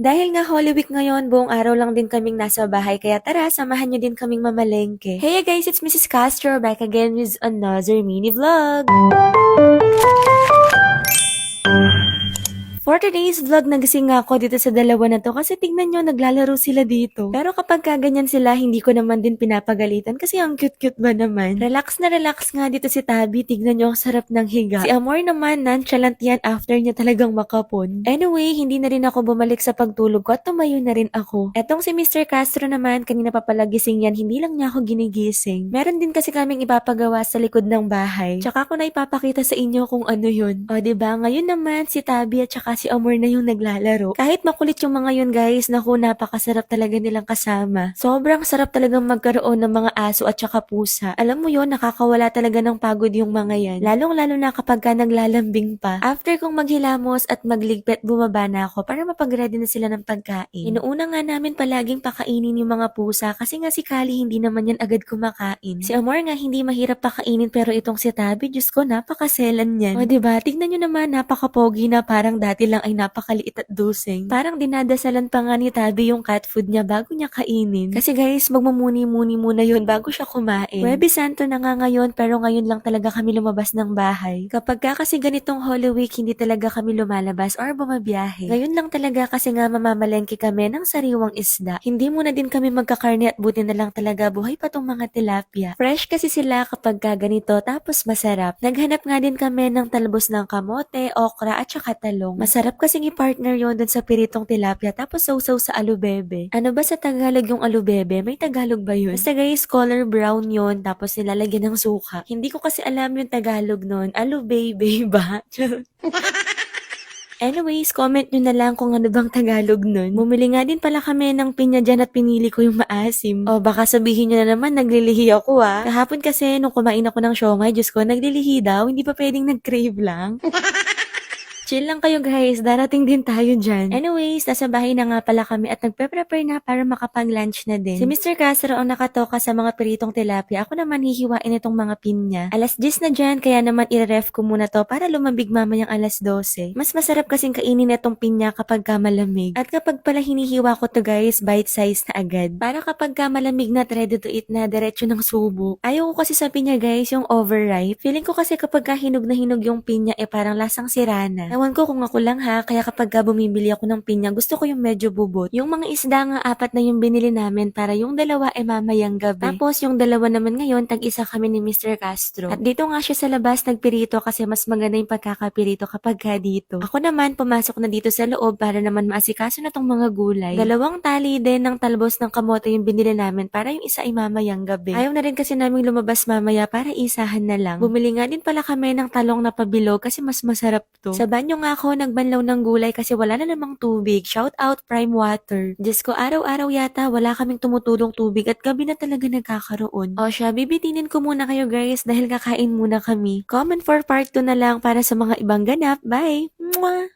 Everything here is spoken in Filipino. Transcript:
Dahil nga Holy Week ngayon, buong araw lang din kaming nasa bahay kaya tara, samahan nyo din kaming mamalengke. Hey guys, it's Mrs. Castro back again with another mini vlog! For today's vlog, nagising nga ako dito sa dalawa na to kasi tignan nyo, naglalaro sila dito. Pero kapag kaganyan sila, hindi ko naman din pinapagalitan kasi ang cute-cute ba naman. Relax na relax nga dito si Tabi, tignan nyo ang sarap ng higa. Si Amor naman, nonchalant yan after niya talagang makapon. Anyway, hindi na rin ako bumalik sa pagtulog ko at tumayo na rin ako. Etong si Mr. Castro naman, kanina pa pala gising yan, hindi lang niya ako ginigising. Meron din kasi kaming ipapagawa sa likod ng bahay. Tsaka ko na ipapakita sa inyo kung ano yun. O diba, ngayon naman si Tabi at tsaka si Amor na yung naglalaro. Kahit makulit yung mga yun guys, naku, napakasarap talaga nilang kasama. Sobrang sarap talagang magkaroon ng mga aso at saka pusa. Alam mo yun, nakakawala talaga ng pagod yung mga yan. Lalong-lalo na kapag ka naglalambing pa. After kong maghilamos at magligpit, bumaba na ako para mapag-ready na sila ng pagkain. Inuuna nga namin palaging pakainin yung mga pusa kasi nga si Kali hindi naman yan agad kumakain. Si Amor nga hindi mahirap pakainin pero itong si Tabi, Diyos ko, napakaselan yan. O diba, tignan nyo naman, napakapogi na parang dati lang ay napakaliit at dusing. Parang dinadasalan pa nga ni Tabi yung cat food niya bago niya kainin. Kasi guys, magmumuni-muni muna yun bago siya kumain. Huwebes Santo na nga ngayon pero ngayon lang talaga kami lumabas ng bahay. Kapag ka kasi ganitong Holy Week, hindi talaga kami lumalabas or bumabiyahe. Ngayon lang talaga kasi nga mamamalengke kami ng sariwang isda. Hindi muna din kami magkakarne at buti na lang talaga buhay pa tong mga tilapia. Fresh kasi sila kapag ka ganito tapos masarap. Naghanap nga din kami ng talbos ng kamote, okra at saka talong. Masarap kasing i-partner yon dun sa piritong tilapia tapos sausaw sa alubebe. Ano ba sa Tagalog yung alubebe? May Tagalog ba yun? Basta guys, color brown yon tapos nilalagyan ng suka. Hindi ko kasi alam yung Tagalog nun. Alubebe ba? Anyways, comment nyo na lang kung ano bang Tagalog nun. Bumili nga din pala kami ng pinya dyan at pinili ko yung maasim. O baka sabihin nyo na naman, naglilihi ako ah. Kahapon kasi nung kumain ako ng siomay, Diyos ko, naglilihi daw, hindi pa pwedeng nag-crave lang. Chill lang kayo guys, darating din tayo dyan. Anyways, nasa bahay na nga pala kami at nagpe-prepare na para makapag-lunch na din. Si Mr. Castro ang nakatoka sa mga piritong tilapia, ako naman hihiwain itong mga pinya. Alas 10 na dyan, kaya naman i-ref ko muna to para lumambig mamayang alas 12. Mas masarap kasing kainin itong pinya kapag ka malamig. At kapag pala hinihiwa ko to guys, bite size na agad. Para kapag ka malamig na, ready to eat na, diretso ng subo. Ayaw ko kasi sa pinya guys, yung overripe. Feeling ko kasi kapag ka hinog na hinog yung pinya, parang lasang sirana. Ewan ko kung ako lang ha, kaya kapag bumibili ako ng pinya, gusto ko yung medyo bubot. Yung mga isda nga, 4 na yung binili namin para yung 2 mamayang gabi. Tapos yung 2 naman ngayon, tag-isa kami ni Mr. Castro. At dito nga siya sa labas nagpirito kasi mas maganda yung pagkakapirito kapag dito. Ako naman, pumasok na dito sa loob para naman maasikaso na tong mga gulay. 2 tali din ng talbos ng kamote yung binili namin para yung isa ay mamayang gabi. Ayaw na rin kasi namin lumabas mamaya para isahan na lang. Bumili nga din pala kami ng talong na pabilog kasi mas masarap to. Sa banyo nga ako nagbanlaw ng gulay kasi wala na namang tubig. Shout out Prime Water. Diyos ko, araw-araw yata wala kaming tumutulong tubig at gabi na talaga nagkakaroon. O siya, bibitinin ko muna kayo guys dahil kakain muna kami. Comment for part 2 na lang para sa mga ibang ganap. Bye! Mwah!